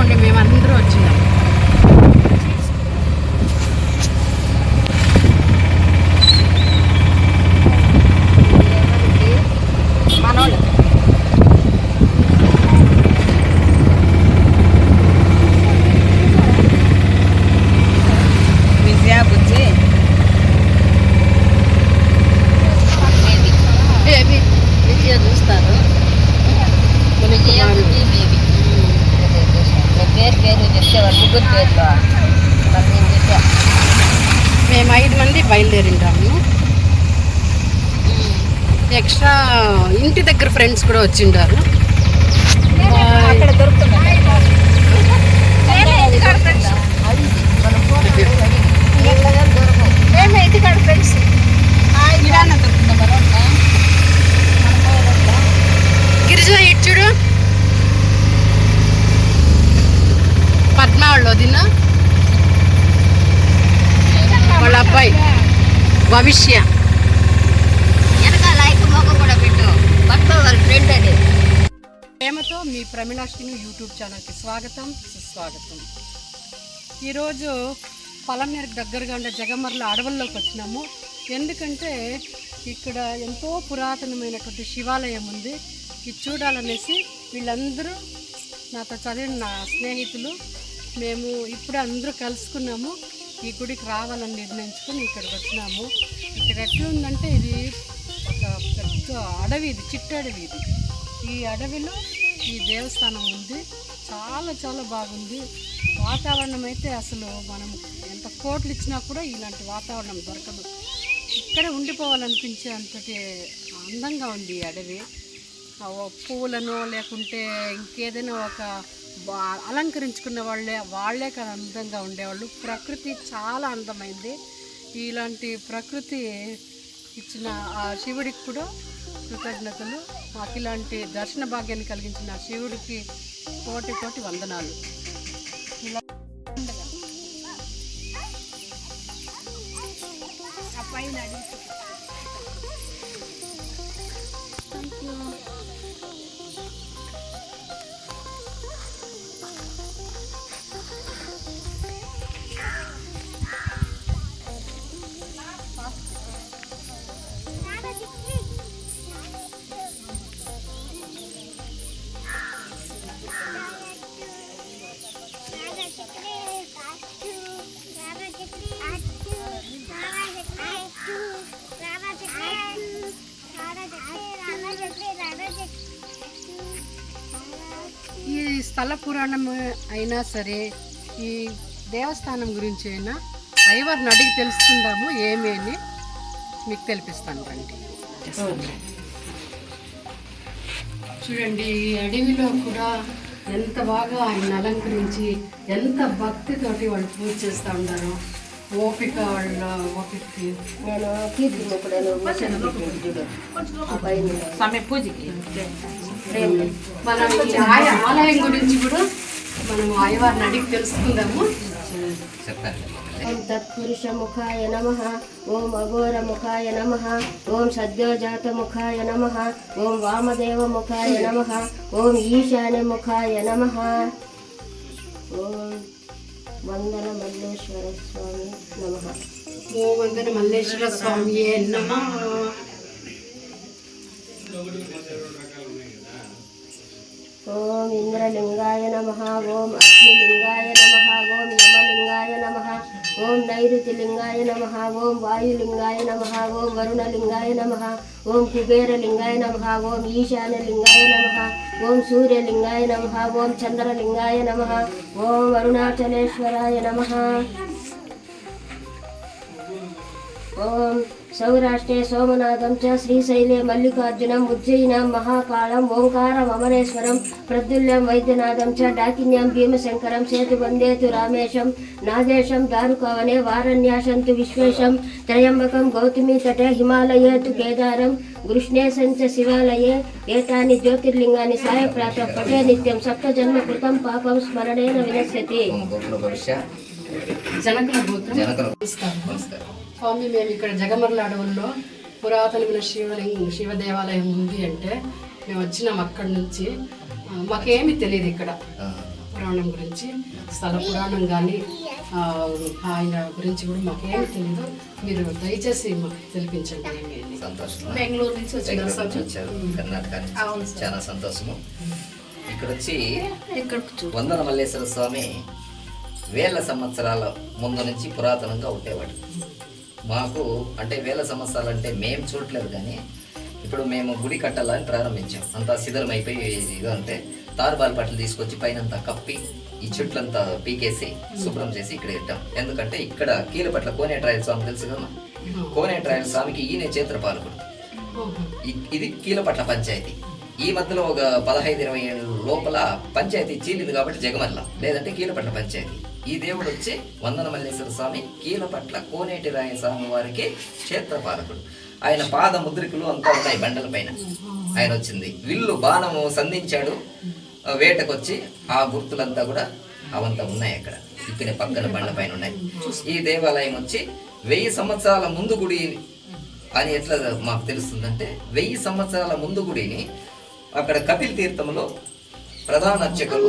చూసుకోండి, మేమందరూ వచ్చినాం. మేము 5 మంది బయలుదేరింటాము. ఎక్స్ట్రా ఇంటి దగ్గర ఫ్రెండ్స్ కూడా వచ్చిండారు. గిరిజ ఇచ్చుడు పద్మ వాళ్ళు వదిన వాళ్ళ అబ్బాయి భవిష్య ప్రేమతో మీ ప్రమిళాష్టిని యూట్యూబ్ ఛానల్కి స్వాగతం, సుస్వాగతం. ఈరోజు పలమనేరుకు దగ్గరగా ఉండే జగమర్ల అడవుల్లోకి వచ్చినాము. ఎందుకంటే ఇక్కడ ఎంతో పురాతనమైనటువంటి శివాలయం ఉంది. ఇది చూడాలనేసి వీళ్ళందరూ నాతో చదివిన నా స్నేహితులు మేము ఇప్పుడు అందరూ కలుసుకున్నాము. ఈ గుడికి రావాలని నిర్ణయించుకొని ఇక్కడికి వచ్చినాము. ఇక్కడ ఎట్లుందంటే ఇది ఒక పెద్ద అడవి, ఇది చిట్టడవి. ఇది ఈ అడవిలో ఈ దేవస్థానం ఉంది. చాలా చాలా బాగుంది. వాతావరణం అయితే అసలు మనం ఎంత కోట్లు ఇచ్చినా కూడా ఇలాంటి వాతావరణం దొరకదు. ఇక్కడే ఉండిపోవాలనిపించే అంతటి అందంగా ఉంది ఈ అడవి. పువ్వులను లేకుంటే ఇంకేదైనా ఒక అలంకరించుకున్న వాళ్ళే కదా అందంగా ఉండేవాళ్ళు. ప్రకృతి చాలా అందమైంది. ఇలాంటి ప్రకృతి ఇచ్చిన ఆ శివుడికి కూడా కృతజ్ఞతలు. మాకు ఇలాంటి దర్శన భాగ్యాన్ని కలిగించిన శివుడికి కోటి కోటి వందనాలు. ఇలా ఈ స్థల పురాణం అయినా సరే, ఈ దేవస్థానం గురించి అయినా అయ్యవారిని అడిగి తెలుసుకుందాము ఏమేమి మీకు తెలిపిస్తాను రండి. చూడండి, ఈ అడవిలో కూడా ఎంత బాగా ఆయన అలంకరించి ఎంత భక్తితోటి వాళ్ళు పూజ చేస్తూ ఉన్నారు. ఓపిక వాళ్ళ ఓపికకి మనం ఆలయం గురించి కూడా మనం అయ్యవారిని అడిగి తెలుసుకుందాము. ఓం తత్పురుష ముఖాయ నమః, ఓం అఘోర ముఖాయ నమః, ఓం సద్యోజాత ముఖాయ నమః, ఓం వామదేవ ముఖాయ నమః, ఓం ఈశాన్య ముఖాయ నమః, ఓం వందన మల్లేశ్వర స్వామి నమః, ఓం వందన మల్లేశ్వర స్వామి నమః. ఓం ఇంద్రలింగాయ నమః, ఓం అగ్నిలింగాయ నమః, ఓం యమలింగాయ నమః, ఓం నైరుతిలింగాయ నమః, ఓం వాయులింగాయ నమః, ఓం వరుణలింగాయ నమః, ఓం కుబేరలింగాయ నమః, ఓం ఈశాన్యలింగాయ నమః, ఓం సూర్యలింగాయ నమః, ఓం చంద్రలింగాయ నమః, ఓం అరుణాచలేశ్వరాయ నమః. ఓం సౌరాష్ట్రే సోమనాథం చ శ్రీశైలే మల్లికార్జునం ఉజ్జయినం మహాకాళం ఓంకారం అమరేశ్వరం ప్రద్యుల్యం వైద్యనాథం చ డాకిన్యం భీమశంకరం సేతుబందేతు రామేశం నాదేశం దారుకవనే వారణ్యాశంతు విశ్వేశం త్రయంబకం గౌతమీ తటే హిమాలయే తు కేదారం గృష్ణేశం చ శివాలయే ఏతాని జ్యోతిర్లింగాని సాయప్రాతః పఠే నిత్యం సప్తజన్మ కృతం పాపం స్మరణేన వినశ్యతి. స్వామి, మేము ఇక్కడ జగమర్ల అడవుల్లో పురాతనమైన శివ దేవాలయం ఉంది అంటే మేము వచ్చినాం అక్కడి నుంచి. మాకేమీ తెలియదు ఇక్కడ. పురాణం గురించి, స్థల పురాణం కానీ ఆయన గురించి కూడా మాకేమీ తెలీదు. మీరు దయచేసి మాకు తెలిపించండి. సంతోషం. బెంగళూరు నుంచి వచ్చారు, కర్ణాటక నుంచి. చాలా సంతోషము. ఇక్కడ వచ్చి వందన మల్లేశ్వర స్వామి వేల సంవత్సరాల ముందు నుంచి పురాతనంగా ఉండేవాడు. మాకు అంటే వేల సంవత్సరాలు అంటే మేము చూడలేదు, కానీ ఇప్పుడు మేము గుడి కట్టాలని ప్రారంభించాం. అంతా శిథిలం అయిపోయి ఇదో అంటే తారుబాలు పట్లు తీసుకొచ్చి పైనంతా కప్పి ఈ చెట్లంతా పీకేసి శుభ్రం చేసి ఇక్కడ పెట్టాం. ఎందుకంటే ఇక్కడ కీలపట్ల కోనేట్రాయల స్వామి తెలుసు కదా, కోనేట్రాయల స్వామికి ఈయన క్షేత్రపాలకుడు. ఇది కీలపట్ల పంచాయతీ. ఈ మధ్యలో ఒక 15-20 ఏళ్ళ లోపల పంచాయతీ చీలింది కాబట్టి జగమల్ల, లేదంటే కీలపట్ల పంచాయతీ. ఈ దేవుడు వచ్చి వందన మల్లేశ్వర స్వామి కీలపట్ల కోనేటి రాయ స్వామి వారికి క్షేత్రపాలకుడు. ఆయన పాద ముద్రికలు అంతా ఉన్నాయి బండల పైన. ఆయన వచ్చింది విల్లు బాణము సంధించాడు వేటకొచ్చి, ఆ గుర్తులంతా కూడా అవంతా ఉన్నాయి అక్కడ. ఇక్కడ పక్కన బండ పైన ఉన్నాయి. ఈ దేవాలయం వచ్చి 1000 సంవత్సరాల ముందు గుడి అని ఎట్లా మాకు తెలుస్తుందంటే, 1000 సంవత్సరాల ముందు గుడిని అక్కడ కపిల్ తీర్థంలో ప్రధాన అర్చకులు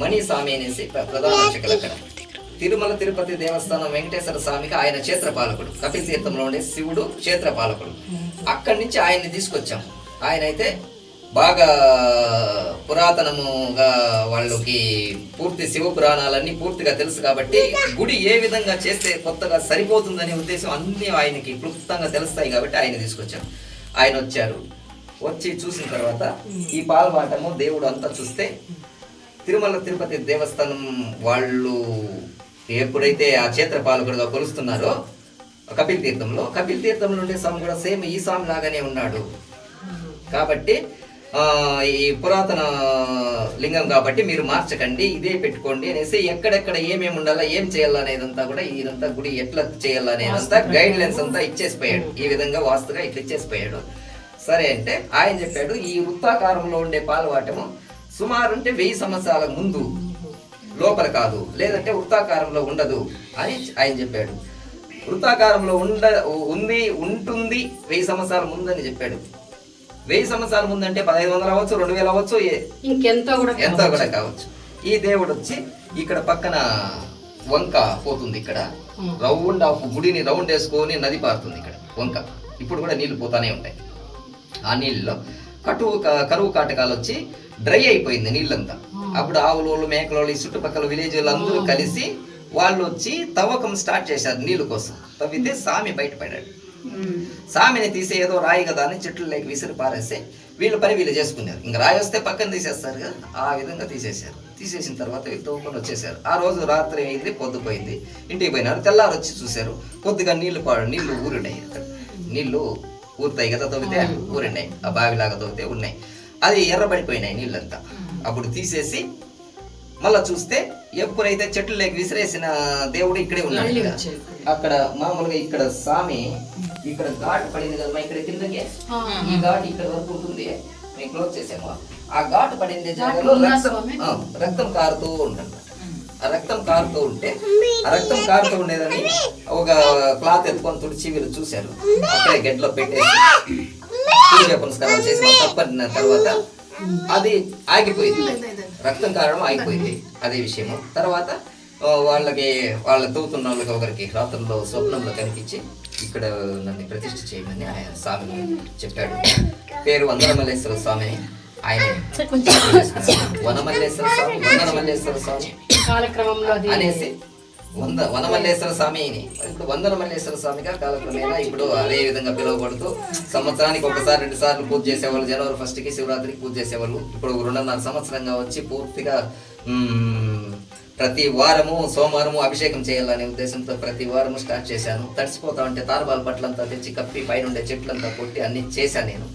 మణిస్వామి అనేసి ప్రధాన అర్చకులు. అక్కడ తిరుమల తిరుపతి దేవస్థానం వెంకటేశ్వర స్వామికి ఆయన క్షేత్రపాలకుడు. కపిల్ తీర్థంలో ఉండే శివుడు క్షేత్రపాలకుడు. అక్కడి నుంచి ఆయన్ని తీసుకొచ్చాం. ఆయన అయితే బాగా పురాతనముగా వాళ్ళకి పూర్తి శివ పురాణాలన్నీ పూర్తిగా తెలుసు కాబట్టి గుడి ఏ విధంగా చేస్తే కొత్తగా సరిపోతుందనే ఉద్దేశం అన్నీ ఆయనకి క్లుప్తంగా తెలుస్తాయి కాబట్టి ఆయన తీసుకొచ్చాం. ఆయన వచ్చారు, వచ్చి చూసిన తర్వాత ఈ పాల్వాటము దేవుడు అంతా చూస్తే తిరుమల తిరుపతి దేవస్థానం వాళ్ళు ఎప్పుడైతే ఆ క్షేత్రపాలకుడుగా కొలుస్తున్నారో కపిల్ తీర్థంలో ఉండే స్వామి కూడా సేమ్ ఈ స్వామి లాగానే ఉన్నాడు. కాబట్టి ఈ పురాతన లింగం కాబట్టి మీరు మార్చకండి, ఇదే పెట్టుకోండి అనేసి ఎక్కడెక్కడ ఏమేమి ఉండాలా, ఏం చేయాలా అనేదంతా కూడా ఇదంతా గుడి ఎట్లా చేయాలా అనేదంతా గైడ్ లైన్స్ అంతా ఇచ్చేసిపోయాడు. ఈ విధంగా వాస్తుగా ఇట్లా ఇచ్చేసిపోయాడు. సరే అంటే ఆయన చెప్పాడు, ఈ వృత్తాకారంలో ఉండే పాలవాటము సుమారు అంటే 1000 సంవత్సరాల ముందు లోపల కాదు, లేదంటే వృత్తాకారంలో ఉండదు అని ఆయన చెప్పాడు. వృత్తాకారంలో ఉంటుంది 1000 సంవత్సరాల ముందు అని చెప్పాడు. 1000 సంవత్సరాల ముందు అంటే 1500 అవ్వచ్చు, 2000 అవ్వచ్చు, ఎంతో కూడా కావచ్చు. ఈ దేవుడు వచ్చి ఇక్కడ పక్కన వంక పోతుంది. ఇక్కడ రౌండ్ ఆఫ్ గుడిని రౌండ్ వేసుకొని నది పారుతుంది ఇక్కడ వంక. ఇప్పుడు కూడా నీళ్లు పోతానే ఉంటాయి. ఆ నీళ్ళలో కరువు కాటకాలు వచ్చి డ్రై అయిపోయింది నీళ్ళంతా. అప్పుడు ఆవులోళ్ళు మేకలోళ్ళు ఈ చుట్టుపక్కల విలేజ్ అందరూ కలిసి వాళ్ళు వచ్చి తవ్వకం స్టార్ట్ చేశారు నీళ్ళ కోసం. తవ్వితే సామి బయటపడ్డాడు. సామిని తీసే ఏదో రాయి కదా అని చెట్లు లేక విసిరి పారేస్తే వీళ్ళు పని వీళ్ళు చేసుకున్నారు. ఇంకా రాయి వస్తే పక్కన తీసేస్తారు కదా, ఆ విధంగా తీసేశారు. తీసేసిన తర్వాత వీళ్ళు తవ్వుకొని వచ్చేసారు. ఆ రోజు రాత్రి అయింది, పొద్దుపోయింది, ఇంటికి పోయినారు. తెల్లారు వచ్చి చూశారు, కొద్దిగా నీళ్లు ఊరినాయి. నీళ్లు ఊరుతాయి కదా తవ్వితే, ఊరినాయి. ఆ బావిలాగా తవ్వితే ఉన్నాయి. అది ఎర్రబడిపోయినాయి నీళ్ళంతా. అప్పుడు తీసేసి మళ్ళా చూస్తే ఎప్పుడైతే చెట్లు లేక విసిరేసిన దేవుడు ఇక్కడే ఉన్నాడు. అక్కడ మామూలుగా ఇక్కడ స్వామి ఇక్కడ ఘాటు పడింది కదా, ఇక్కడ కిందకి ఈ ఘాటు ఇక్కడ వరకు ఉంటుంది. మేము క్లోజ్ చేసాము. ఆ ఘాటు పడింది జాగాలో రక్తం కారుతూ ఉంటుంది. ఆ రక్తం కారుతూ ఉంటే ఆ రక్తం కారుతూ ఉండేదని ఒక క్లాత్ ఎత్తుకొని తుడిచి వీళ్ళు చూశారు. అక్కడే గెడ్లో పెట్టేసి పూజ పునస్కారాలు చేసి తప్పడిన తర్వాత అది ఆగిపోయింది. రక్తం కారడం ఆగిపోయింది. అదే విషయము. తర్వాత వాళ్ళ తవ్వుతున్న వాళ్ళకి ఒకరికి రాత్రుల్లో స్వప్నంలో కనిపించి ఇక్కడ నన్ను ప్రతిష్ఠ చేయమని ఆయన స్వామి చెప్పాడు. పేరు వందనమల్లేశ్వర స్వామి. ఆయన వనమల్లేశ్వర స్వామి కాలక్రమంలో అనేసి వనమల్లేశ్వర స్వామిని ఇప్పుడు వందనమల్లేశ్వర స్వామిగా కాలక్రమేణా ఇప్పుడు అదే విధంగా పిలువబడుతూ సంవత్సరానికి 1-2 సార్లు పూజ చేసేవాళ్ళు. జనవరి 1కి శివరాత్రికి పూజ చేసేవాళ్ళు. ఇప్పుడు 2.5 సంవత్సరంగా వచ్చి పూర్తిగా ప్రతి వారము సోమవారము అభిషేకం చేయాలనే ఉద్దేశంతో ప్రతి వారము స్టార్ట్ చేశాను. తడిసిపోతా ఉంటే తారబాల పట్లంతా తెచ్చి కప్పి పైన చెట్లంతా కొట్టి అన్ని చేశాను నేను.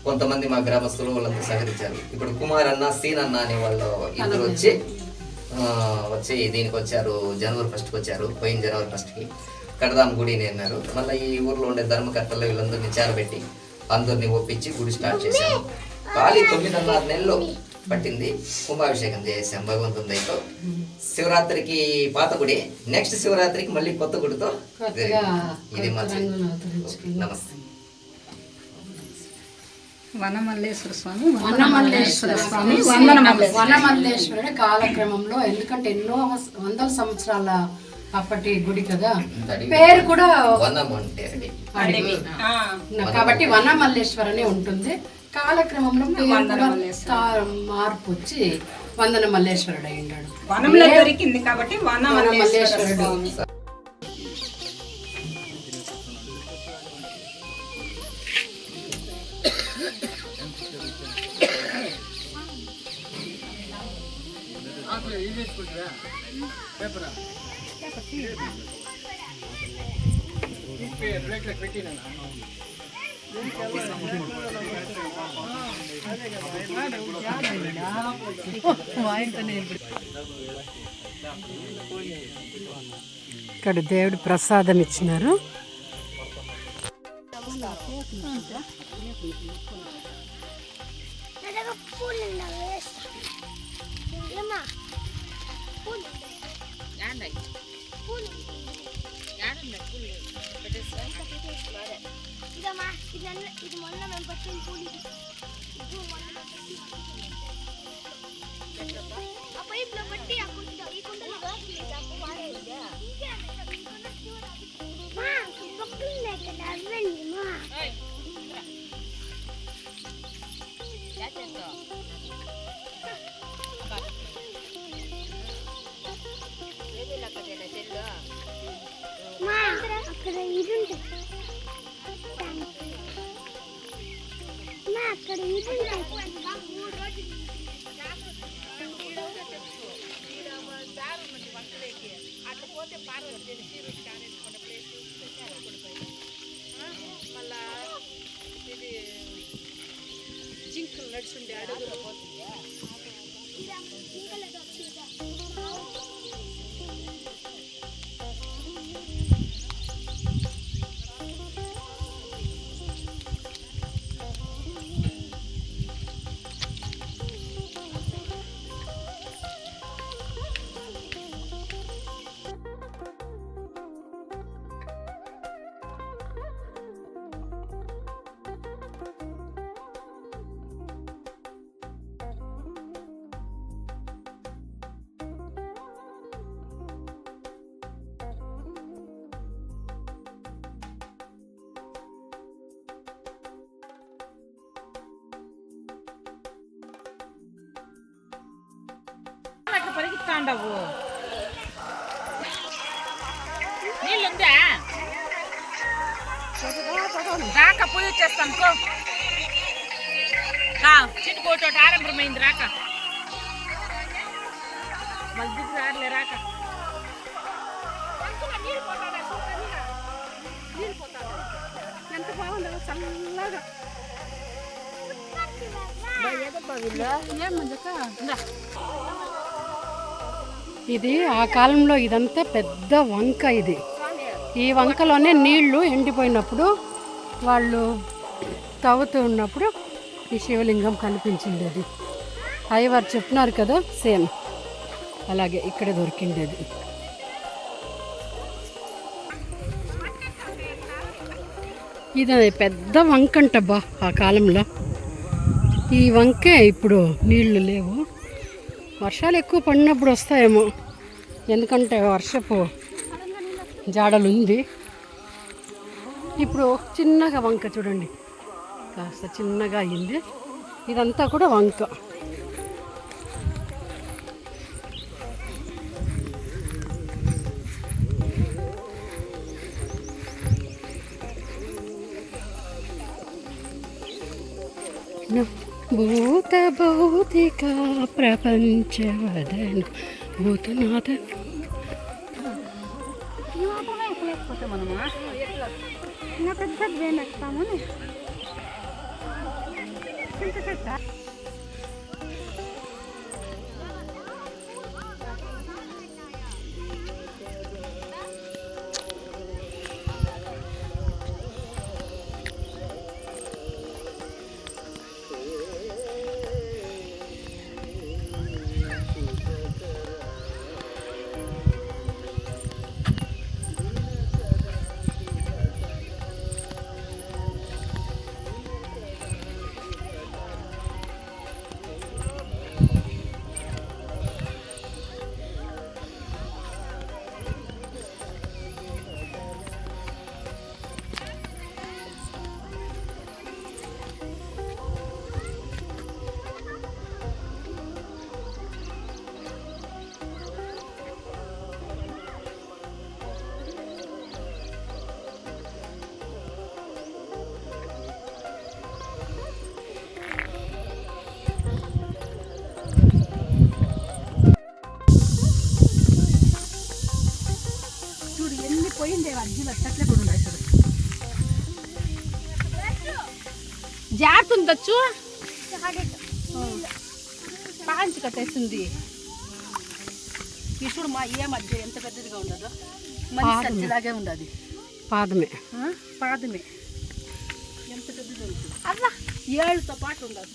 కొంతమంది మా గ్రామస్తులు వాళ్ళంతా సహకరించారు. ఇప్పుడు కుమార్ అన్న సీన్ అన్న అనే వాళ్ళు ఇద్దరు వచ్చి దీనికి వచ్చారు. జనవరి 1కి వచ్చారు. పోయిన జనవరి 1కి కడదాం గుడి అన్నారు. మళ్ళీ ఈ ఊర్లో ఉండే ధర్మకర్తలు వీళ్ళందరినీ చేరబెట్టి అందరినీ ఒప్పించి గుడి స్టార్ట్ చేశాము. ఖాళీ 9.5 నెలలు పట్టింది. కుంభాభిషేకం చేసాం భగవంతుని దయతో. శివరాత్రికి పాత గుడి, నెక్స్ట్ శివరాత్రికి మళ్ళీ కొత్త గుడితో ఇది నమస్తే. వనమల్లేశ్వర స్వామి వనమల్లేశ్వర స్వామి వనమల్లేశ్వరుడు కాలక్రమంలో, ఎందుకంటే ఎన్నో వందల సంవత్సరాల అప్పటి గుడి కదా, పేరు కూడా వనం అంటే అడవి కాబట్టి వనమల్లేశ్వర అనే ఉంటుంది. కాలక్రమంలో పేరు కూడా మార్పు వచ్చి వందన మల్లేశ్వరుడు అయి ఉన్నాడు. వనంలో దొరికింది కాబట్టి వనమల్లేశ్వరుడు. ఇక్కడ దేవుడు ప్రసాదం ఇచ్చినారు. అక్కడ ఇది ఉంటుంది, అక్కడ ఇది జింకలు నడుచుండే అడుగులో పరిగెత్తాండవు. నీళ్ళుందా రాక పూజ చేస్తాను చిట్టుకోట ఆరంభమైంది రాక మళ్ళీ రాలే రాక ఎంత బాగుందో చల్లగా. ఇది ఆ కాలంలో ఇదంతా పెద్ద వంక. ఇది ఈ వంకలోనే నీళ్లు ఎండిపోయినప్పుడు వాళ్ళు తవ్వుతూ ఉన్నప్పుడు ఈ శివలింగం కనిపించింది. అది అయ్యవారు చెప్పినారు కదా, సేమ్ అలాగే ఇక్కడ దొరికిండేది. ఇది పెద్ద వంక అంటబ్బా ఆ కాలంలో. ఈ వంకే ఇప్పుడు నీళ్లు లేవు. వర్షాలు ఎక్కువ పడినప్పుడు వస్తాయేమో, ఎందుకంటే వర్షపు జాడలు ఉంది. ఇప్పుడు చిన్నగా వంక చూడండి, కాస్త చిన్నగా అయింది. ఇదంతా కూడా వంక. భూత భౌతిక ప్రపంచవదన భూతనాథ. మనమా ఇంకా పెద్ద వేలు ఎక్కుతాము. మధ్యలో చెట్లే కూడా ఉన్నాయి చూడు. జారుతుంది దచ్చు పాంచి కట్టేసింది. ఈ చూడు మా ఏ మధ్య ఎంత పెద్దదిగా ఉండదో మనిషి సజ్జలాగే ఉండదు. పాదమే పాదమే ఎంత పెద్దది ఉంటుంది. అలా ఏళ్ళతో పాటు ఉండదు.